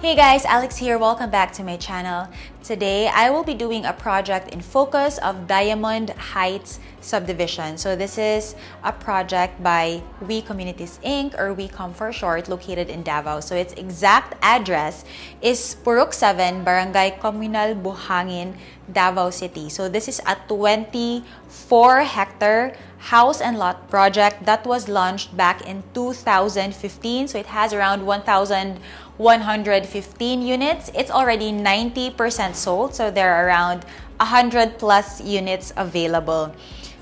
Hey guys, Alex here. Welcome back to my channel. Today, I will be doing a project in focus of Diamond Heights subdivision. So this is a project by We Communities Inc. or WeCom for short, located in Davao. So its exact address is Purok 7, Barangay Comunal Buhangin, Davao City. So this is a 24-hectare house and lot project that was launched back in 2015. So it has around 1,115 units. It's already 90% sold, so there are around 100 plus units available.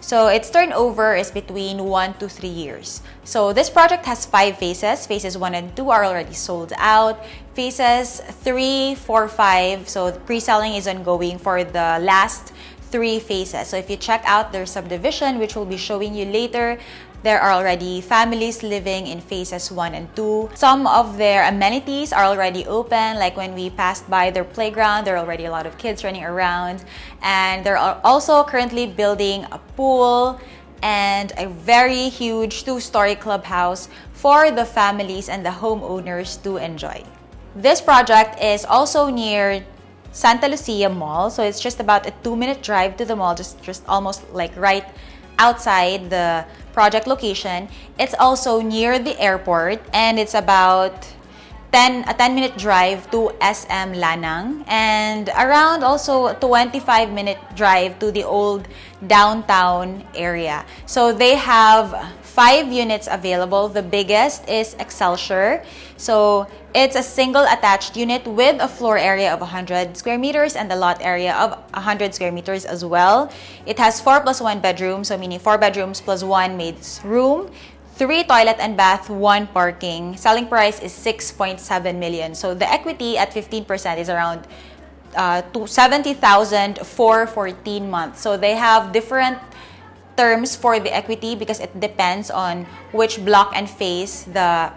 So its turnover is between 1 to 3 years. So this project has 5 phases. Phases 1 and 2 are already sold out. Phases 3, 4, 5, so pre-selling is ongoing for the last 3 phases. So if you check out their subdivision, which we'll be showing you later, there are already families living in phases 1 and 2. Some of their amenities are already open, like when we passed by their playground, there are already a lot of kids running around. And they're also currently building a pool and a very huge 2-story clubhouse for the families and the homeowners to enjoy. This project is also near Santa Lucia Mall, so it's just about a 2-minute drive to the mall, just almost like right outside the project location. It's also near the airport, and it's about a 10-minute drive to SM Lanang, and around also a 25-minute drive to the old downtown area. So they have 5 units available. The biggest is Excelsior. So it's a single attached unit with a floor area of 100 square meters and a lot area of 100 square meters as well. It has 4 plus 1 bedrooms, so meaning 4 bedrooms plus 1 maid's room, 3 toilet and bath, 1 parking. Selling price is 6.7 million. So the equity at 15% is around 70,000 for 14 months. So they have different terms for the equity because it depends on which block and phase that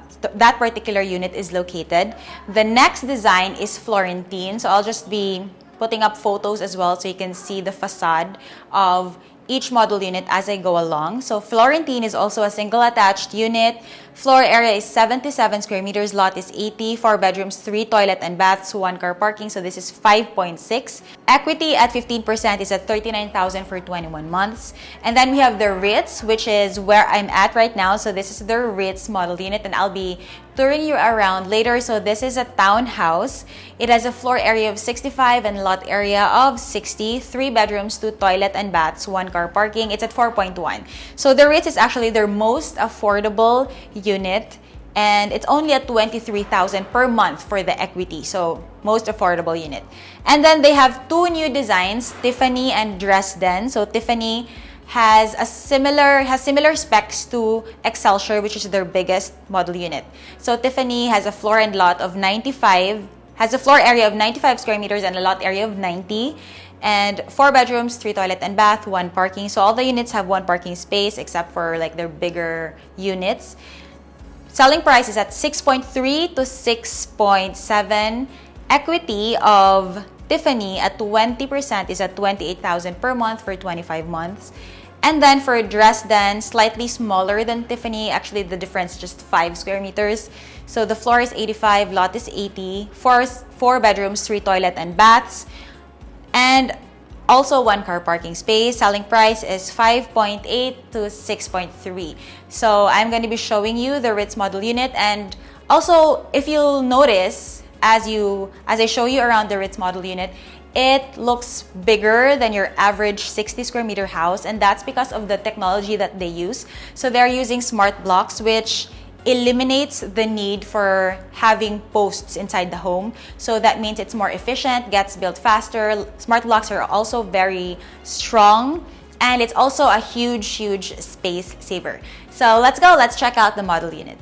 particular unit is located. The next design is Florentine. So I'll just be putting up photos as well so you can see the facade of each model unit as I go along. So Florentine is also a single attached unit. Floor area is 77 square meters. Lot is 80. 4 bedrooms, 3 toilet and baths, 1 car parking. So this is 5.6. Equity at 15% is at 39,000 for 21 months. And then we have the Reitz, which is where I'm at right now. So this is the Reitz model unit, and I'll be touring you around later. So this is a townhouse. It has a floor area of 65 and lot area of 60. 3 bedrooms, 2 toilet and baths, 1 car parking. It's at 4.1. So the Reitz is actually their most affordable unit, and it's only at 23,000 per month for the equity. So most affordable unit. And then they have 2 new designs, Tiffany and Dresden. So Tiffany has similar specs to Excelsior, which is their biggest model unit. So Tiffany has a floor and lot of 95, has a floor area of 95 square meters and a lot area of 90. And 4 bedrooms, 3 toilet and bath, 1 parking. So all the units have 1 parking space except for like their bigger units. Selling price is at 6.3 to 6.7. Equity of Tiffany at 20% is at 28,000 per month for 25 months. And then for Dresden, slightly smaller than Tiffany. Actually, the difference is just 5 square meters. So the floor is 85, lot is 80. 4 bedrooms, 3 toilet and baths. And also 1 car parking space. Selling price is 5.8 to 6.3. So I'm going to be showing you the Reitz model unit. And also, if you'll notice, as I show you around the Reitz model unit, it looks bigger than your average 60 square meter house, and that's because of the technology that they use. So they're using smart blocks, which eliminates the need for having posts inside the home. So that means it's more efficient, gets built faster. Smart blocks are also very strong, and it's also a huge space saver. So let's check out the model unit.